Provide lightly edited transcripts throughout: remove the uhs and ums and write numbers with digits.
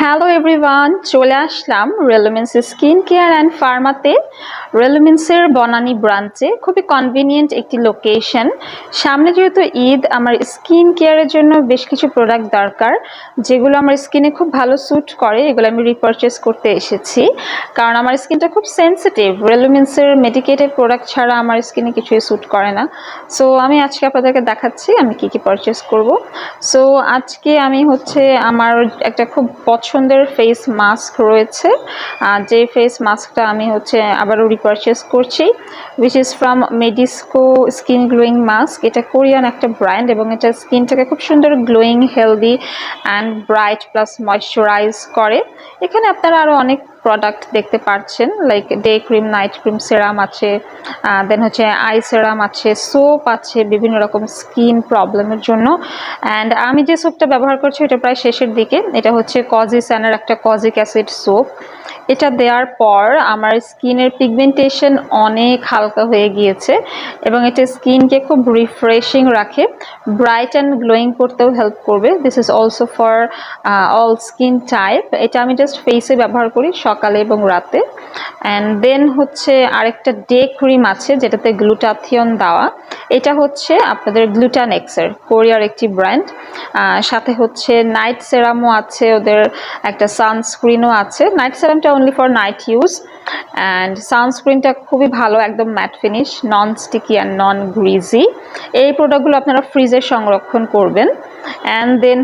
Hello everyone, চলে আসলাম রেলুমেন্স skin care and ফার্মাতে। রেলুমেন্সের Banani ব্রাঞ্চে খুবই কনভিনিয়েন্ট একটি লোকেশন। সামনে যেহেতু ঈদ, আমার স্কিন কেয়ারের জন্য বেশ কিছু প্রোডাক্ট দরকার যেগুলো আমার স্কিনে খুব ভালো স্যুট করে। এগুলো আমি রিপারচেস করতে এসেছি কারণ আমার স্কিনটা খুব সেন্সিটিভ। রেলুমেন্সের মেডিকেটেড প্রোডাক্ট ছাড়া আমার স্কিনে কিছুই স্যুট করে না। সো আমি আজকে আপনাদেরকে দেখাচ্ছি আমি কি কি পারচেস করব। সো আজকে আমি আমার একটা খুব পছন্দের ফেস মাস্ক রয়েছে, যে ফেস মাস্কটা আমি আবারও রিপারচেস করছি, which is from Medisco skin glowing mask. এটা কোরিয়ান একটা ব্র্যান্ড এবং এটা স্কিনটাকে খুব সুন্দর glowing, healthy and bright plus moisturise করে। এখানে আপনারা আরও অনেক প্রোডাক্ট দেখতে পাচ্ছেন, like day cream, night cream, serum আছে, দেন আই সেরাম আছে, সোপ আছে বিভিন্ন রকম স্কিন প্রবলেমের জন্য। অ্যান্ড আমি যে সোপটা ব্যবহার করছি এটা প্রায় শেষের দিকে। এটা কজিসানের একটা কজিক অ্যাসিড সোপ। এটা দেওয়ার পর আমার স্কিনের পিগমেন্টেশন অনেক হালকা হয়ে গিয়েছে এবং এটা স্কিনকে খুব রিফ্রেশিং রাখে, ব্রাইট অ্যান্ড গ্লোয়িং করতেও হেল্প করবে। This is also for all skin type. এটা আমি জাস্ট ফেসে ব্যবহার করি সকালে এবং রাতে। অ্যান্ড দেন আরেকটা ডে ক্রিম আছে যেটাতে গ্লুটাথিয়ন দেওয়া। এটা আপনাদের গ্লুটানেক্সের, কোরিয়ার একটি ব্র্যান্ড। সাথে নাইট সেরামও আছে, ওদের একটা সানস্ক্রিনও আছে। নাইট সেরামটা only for night use, and সানস্ক্রিনটা খুবই ভালো, একদম matte finish, non sticky and non greasy. এই প্রোডাক্টগুলো আপনারা ফ্রিজে সংরক্ষণ করবেন। অ্যান্ড দেন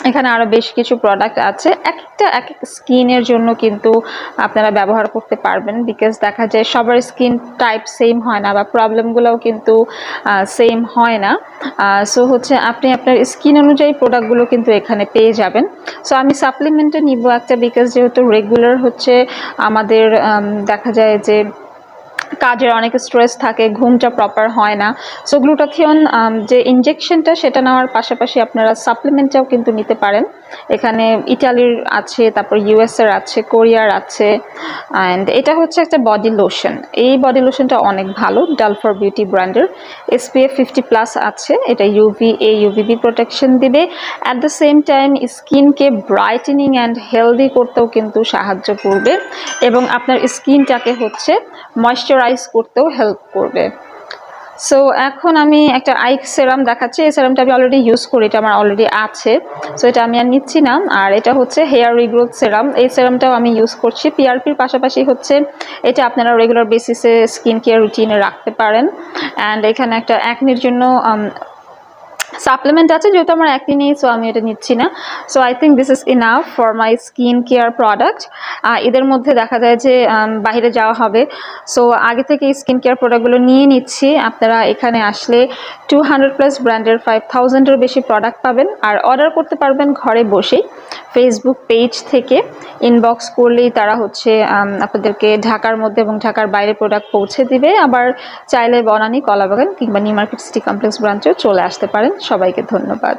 এখানে আরও বেশ কিছু প্রোডাক্ট আছে, এক এক স্কিনের জন্য কিন্তু আপনারা ব্যবহার করতে পারবেন, বিকজ দেখা যায় সবার স্কিন টাইপ সেম হয় না বা প্রবলেমগুলোও কিন্তু সেম হয় না। সো আপনি আপনার স্কিন অনুযায়ী প্রোডাক্টগুলো কিন্তু এখানে পেয়ে যাবেন। সো আমি সাপ্লিমেন্টে নিব একটা, বিকজ যেহেতু রেগুলার আমাদের দেখা যায় যে কাজের অনেক স্ট্রেস থাকে, ঘুমটা প্রপার হয় না। সো গ্লুটাথিয়ন যে ইনজেকশনটা সেটা নেওয়ার পাশাপাশি আপনারা সাপ্লিমেন্টটাও কিন্তু নিতে পারেন। এখানে ইটালির আছে, তারপর ইউএসের আছে, কোরিয়ার আছে। অ্যান্ড এটা একটা বডি লোশন। এই বডি লোশনটা অনেক ভালো, ডাল ফর বিউটি ব্র্যান্ডের। SPF 50+ আছে। এটা UVB প্রোটেকশন দিবে, অ্যাট দ্য সেম টাইম স্কিনকে ব্রাইটেনিং অ্যান্ড হেলদি করতেও কিন্তু সাহায্য করবে এবং আপনার স্কিনটাকে ময়শ্চারাইজ করতেও হেল্প করবে। সো এখন আমি একটা আই সেরাম দেখাচ্ছি। এই সেরামটা আমি অলরেডি ইউজ করি, এটা আমার অলরেডি আছে, সো এটা আমি আর নিচ্ছি না। আর এটা হেয়ার রিগ্রোথ সেরাম। এই সেরামটাও আমি ইউজ করছি। PRPর পাশাপাশি এটা আপনারা রেগুলার বেসিসে স্কিন কেয়ার রুটিনে রাখতে পারেন। অ্যান্ড এখানে একটা অ্যাকনির জন্য সাপ্লিমেন্ট আছে, যেহেতু আমার একই নেই সো আমি এটা নিচ্ছি না। So I think this is enough for my skin care product. এদের মধ্যে দেখা যায় যে বাইরে যাওয়া হবে, সো আগে থেকে স্কিন কেয়ার প্রোডাক্টগুলো নিয়ে নিচ্ছি। আপনারা এখানে আসলে 200+ ব্র্যান্ডের 5000-এর বেশি প্রোডাক্ট পাবেন আর অর্ডার করতে পারবেন ঘরে বসেই। ফেসবুক পেজ থেকে ইনবক্স করলেই তারা আপনাদেরকে ঢাকার মধ্যে এবং ঢাকার বাইরে প্রোডাক্ট পৌঁছে দিবে। আবার চাইলে বনানী, কলাবাগান কিংবা নিউ মার্কেট সিটি কমপ্লেক্স ব্রাঞ্চেও চলে আসতে পারেন। সবাইকে ধন্যবাদ।